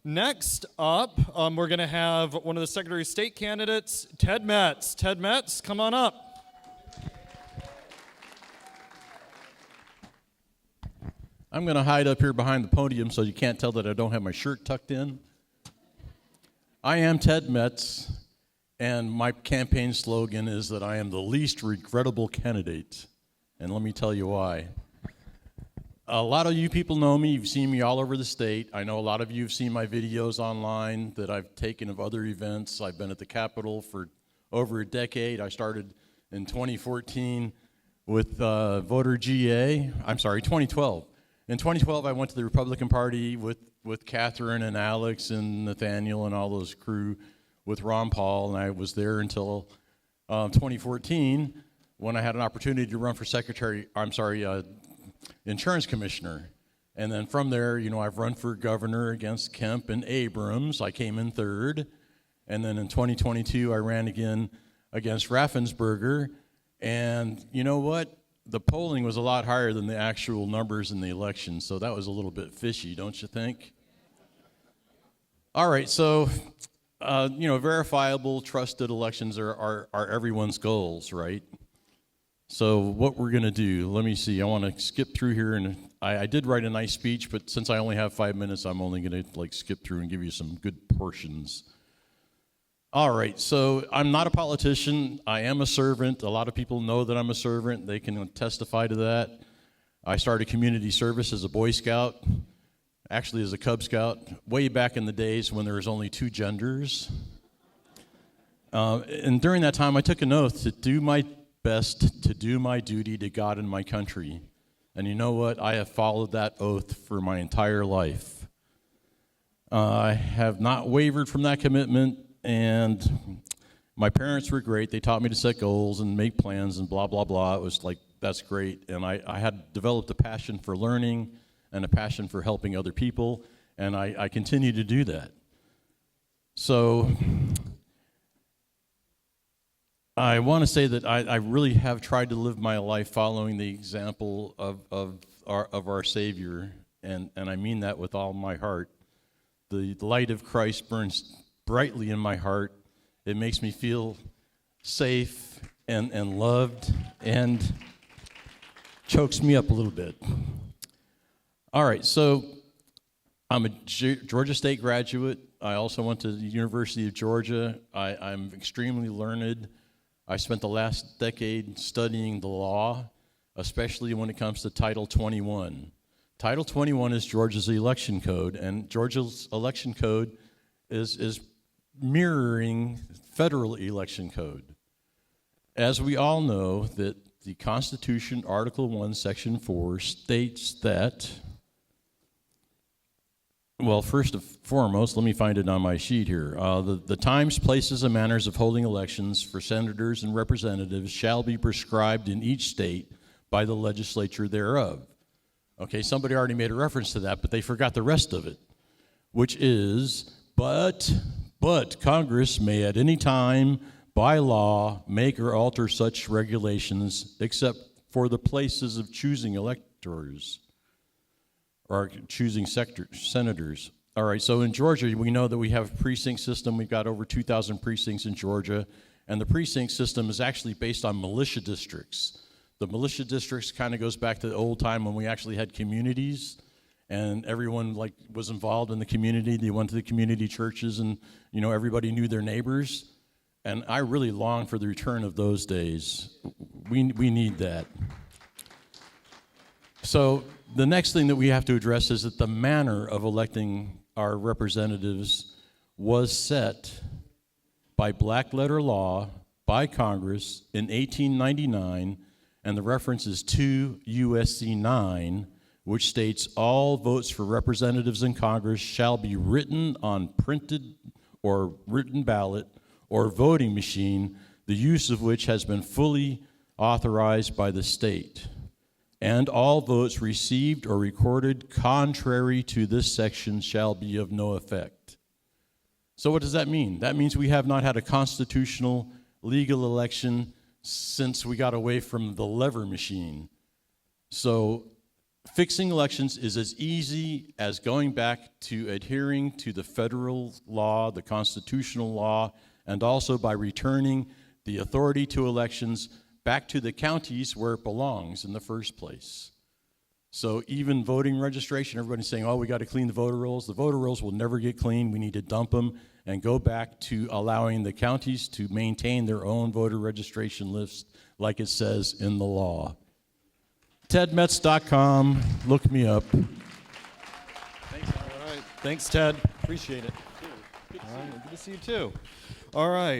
Next up, we're going to have one of the Secretary of State candidates, Ted Metz. Ted Metz, come on up. I'm going to hide up here behind the podium so you can't tell that I don't have my shirt tucked in. I am Ted Metz, and my campaign slogan is that I am the least regrettable candidate. And let me tell you why. A lot of you people know me. You've seen me all over the state. I know a lot of you have seen my videos online that I've taken of other events. I've been at the Capitol for over a decade. I started in 2014 with voter GA. 2012. In 2012, I went to the Republican Party with Catherine and Alex and Nathaniel and all those crew with Ron Paul, and I was there until 2014 when I had an opportunity to run for insurance commissioner. And then from there, I've run for governor against Kemp and Abrams. I came in third. And then in 2022, I ran again against Raffensperger. And you know what? The polling was a lot higher than the actual numbers in the election, so that was a little bit fishy, don't you think? All right, so, verifiable, trusted elections are everyone's goals, right? So what we're going to do, let me see, I want to skip through here, and I did write a nice speech, but since I only have 5 minutes, I'm only going to skip through and give you some good portions. All right, so I'm not a politician. I am a servant. A lot of people know that I'm a servant. They can testify to that. I started community service as a Boy Scout, actually as a Cub Scout, way back in the days when there was only 2 genders. And during that time, I took an oath to do my best to do my duty to God and my country. And you know what? I have followed that oath for my entire life. I have not wavered from that commitment. And my parents were great. They taught me to set goals and make plans and blah, blah, blah. It was like, that's great. And I had developed a passion for learning and a passion for helping other people, and I continue to do that. So I want to say that I really have tried to live my life following the example of our Savior, and I mean that with all my heart. The light of Christ burns brightly in my heart. It makes me feel safe and loved and chokes me up a little bit. All right, so I'm a Georgia State graduate. I also went to the University of Georgia. I'm extremely learned. I spent the last decade studying the law, especially when it comes to Title 21. Title 21 is Georgia's election code, and Georgia's election code is mirroring federal election code. As we all know, that the Constitution, Article 1, Section 4, states that, well, first and foremost, let me find it on my sheet here. The times, places, and manners of holding elections for senators and representatives shall be prescribed in each state by the legislature thereof. Okay, somebody already made a reference to that, but they forgot the rest of it, which is, but Congress may at any time, by law, make or alter such regulations except for the places of choosing electors or choosing senators. All right, so in Georgia, we know that we have a precinct system. We've got over 2,000 precincts in Georgia, and the precinct system is actually based on militia districts. The militia districts kind of goes back to the old time when we actually had communities, and everyone was involved in the community. They went to the community churches, and everybody knew their neighbors. And I really long for the return of those days. We need that. So the next thing that we have to address is that the manner of electing our representatives was set by black letter law by Congress in 1899, and the reference is 2 U.S.C. 9, which states all votes for representatives in Congress shall be written on printed or written ballot or voting machine, the use of which has been fully authorized by the state. And all votes received or recorded contrary to this section shall be of no effect. So what does that mean? That means we have not had a constitutional legal election since we got away from the lever machine. So Fixing elections is as easy as going back to adhering to the federal law, the constitutional law, and also by returning the authority to elections back to the counties where it belongs in the first place. So even voting registration, everybody's saying, oh, we got to clean the voter rolls. The voter rolls will never get clean. We need to dump them and go back to allowing the counties to maintain their own voter registration list like it says in the law. TedMetz.com, look me up. Thanks, all right. Thanks, Ted. Appreciate it. All right, good to see you too. All right.